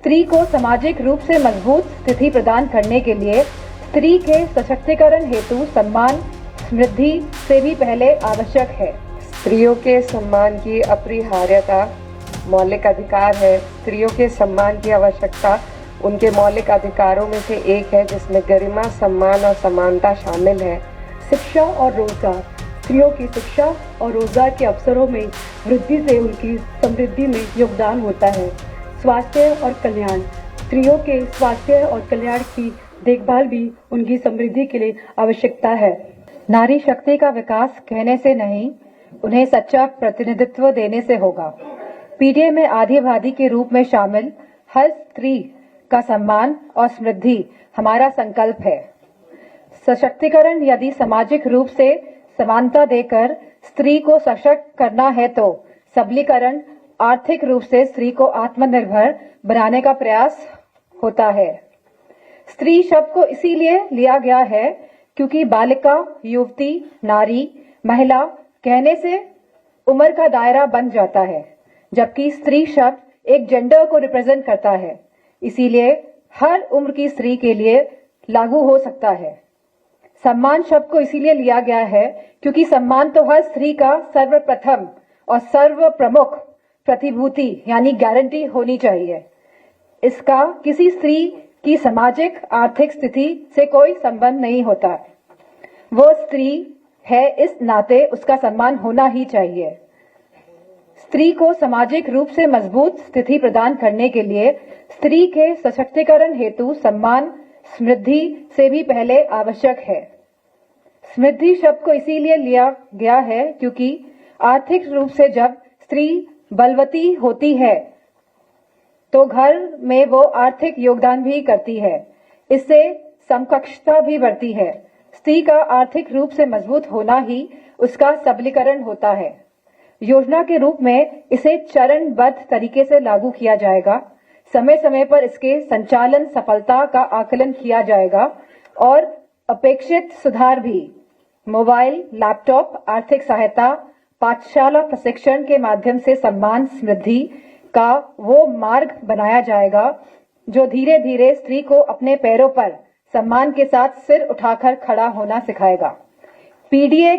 स्त्री को सामाजिक रूप से मजबूत स्थिति प्रदान करने के लिए स्त्री के सशक्तिकरण हेतु सम्मान समृद्धि से भी पहले आवश्यक है। स्त्रियों के सम्मान की अपरिहार्यता मौलिक अधिकार है। स्त्रियों के सम्मान की आवश्यकता उनके मौलिक अधिकारों में से एक है, जिसमें गरिमा, सम्मान और समानता शामिल है। शिक्षा और रोजगार, स्त्रियों की शिक्षा और रोजगार के अवसरों में वृद्धि से उनकी समृद्धि में योगदान होता है। स्वास्थ्य और कल्याण, स्त्रियों के स्वास्थ्य और कल्याण की देखभाल भी उनकी समृद्धि के लिए आवश्यकता है। नारी शक्ति का विकास कहने से नहीं, उन्हें सच्चा प्रतिनिधित्व देने से होगा। पीडीए में आदिवादी के रूप में शामिल हर स्त्री का सम्मान और समृद्धि हमारा संकल्प है। सशक्तिकरण यदि सामाजिक रूप से समानता देकर स्त्री को सशक्त करना है तो सबलीकरण आर्थिक रूप से स्त्री को आत्मनिर्भर बनाने का प्रयास होता है। स्त्री शब्द को इसीलिए लिया गया है क्योंकि बालिका, युवती, नारी, महिला कहने से उम्र का दायरा बन जाता है, जबकि स्त्री शब्द एक जेंडर को रिप्रेजेंट करता है, इसीलिए हर उम्र की स्त्री के लिए लागू हो सकता है। सम्मान शब्द को इसीलिए लिया गया है क्योंकि सम्मान तो हर स्त्री का सर्वप्रथम और सर्व प्रमुख प्रतिभूति यानी गारंटी होनी चाहिए। इसका किसी स्त्री की सामाजिक आर्थिक स्थिति से कोई संबंध नहीं होता। वो स्त्री है, इस नाते उसका सम्मान होना ही चाहिए। स्त्री को सामाजिक रूप से मजबूत स्थिति प्रदान करने के लिए स्त्री के सशक्तिकरण हेतु सम्मान समृद्धि से भी पहले आवश्यक है। समृद्धि शब्द को इसीलिए लिया गया है क्योंकि आर्थिक रूप से जब स्त्री बलवती होती है तो घर में वो आर्थिक योगदान भी करती है, इससे समकक्षता भी बढ़ती है। स्त्री का आर्थिक रूप से मजबूत होना ही उसका सबलीकरण होता है। योजना के रूप में इसे चरणबद्ध तरीके से लागू किया जाएगा। समय समय पर इसके संचालन सफलता का आकलन किया जाएगा और अपेक्षित सुधार भी। मोबाइल, लैपटॉप, आर्थिक सहायता, पाठशाला प्रशिक्षण के माध्यम से सम्मान समृद्धि का वो मार्ग बनाया जाएगा जो धीरे धीरे स्त्री को अपने पैरों पर सम्मान के साथ सिर उठाकर खड़ा होना सिखाएगा। पीडीए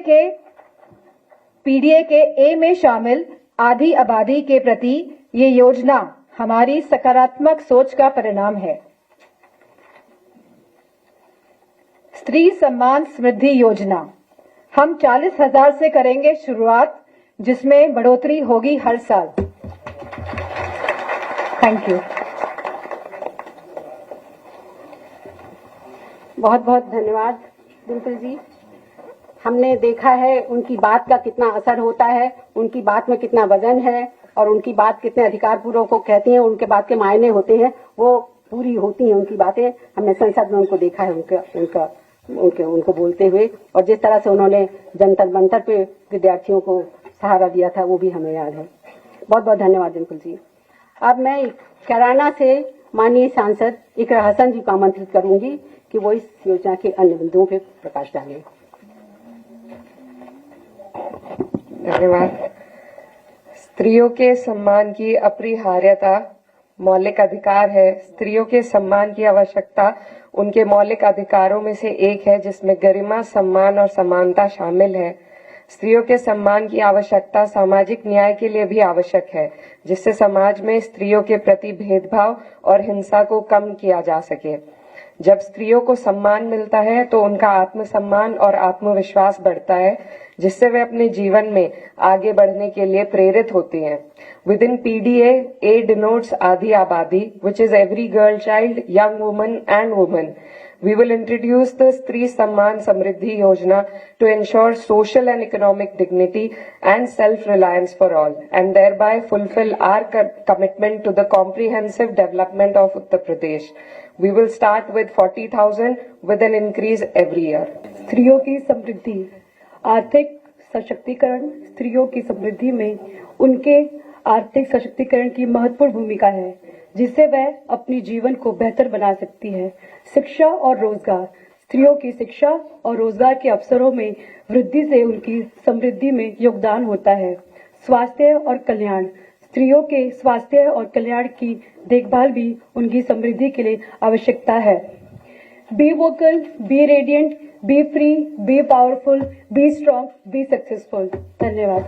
के ए में शामिल आधी आबादी के प्रति ये योजना हमारी सकारात्मक सोच का परिणाम है। स्त्री सम्मान समृद्धि योजना हम 40,000 से करेंगे शुरुआत, जिसमें बढ़ोतरी होगी हर साल। Thank you. बहुत बहुत धन्यवाद डिम्पल जी। हमने देखा है उनकी बात का कितना असर होता है, उनकी बात में कितना वजन है और उनकी बात कितने अधिकारपूर्वक को कहती हैं, उनके बात के मायने होते हैं, वो पूरी होती हैं उनकी बातें। हमने संसद में उनको देखा है उनको बोलते हुए, और जिस तरह से उन्होंने जंतर मंतर पे विद्यार्थियों को सहारा दिया था वो भी हमें याद है। बहुत बहुत धन्यवाद डिम्पल जी। अब मैं कैराना से माननीय सांसद इकरा हसन जी को आमंत्रित करूंगी कि वो इस योजना के अन्य बिंदुओं पर प्रकाश डालें। धन्यवाद। स्त्रियों के सम्मान की अपरिहार्यता मौलिक अधिकार है। स्त्रियों के सम्मान की आवश्यकता उनके मौलिक अधिकारों में से एक है, जिसमें गरिमा, सम्मान और समानता शामिल है। स्त्रियों के सम्मान की आवश्यकता सामाजिक न्याय के लिए भी आवश्यक है, जिससे समाज में स्त्रियों के प्रति भेदभाव और हिंसा को कम किया जा सके। जब स्त्रियों को सम्मान मिलता है तो उनका आत्मसम्मान और आत्मविश्वास बढ़ता है, जिससे वे अपने जीवन में आगे बढ़ने के लिए प्रेरित होती हैं। Within PDA, A denotes Adi Abadi, which is every girl child, young woman and woman. We will introduce the Stri Samman Samriddhi Yojana to ensure social and economic dignity and self-reliance for all, and thereby fulfill our commitment to the comprehensive development of Uttar Pradesh. We will start with 40,000 with an increase every year. स्त्रियों की समृद्धि, आर्थिक सशक्तिकरण स्त्रियों की समृद्धि में उनके आर्थिक सशक्तिकरण की महत्वपूर्ण भूमिका है, जिससे वह अपनी जीवन को बेहतर बना सकती है। शिक्षा और रोजगार, स्त्रियों की शिक्षा और रोजगार के अवसरों में वृद्धि से उनकी समृद्धि में योगदान होता है। स्वास्थ्य और कल्याण, स्त्रियों के स्वास्थ्य और कल्याण की देखभाल भी उनकी समृद्धि के लिए आवश्यकता है। Be vocal, be radiant, be free, be powerful, be strong, be successful. धन्यवाद।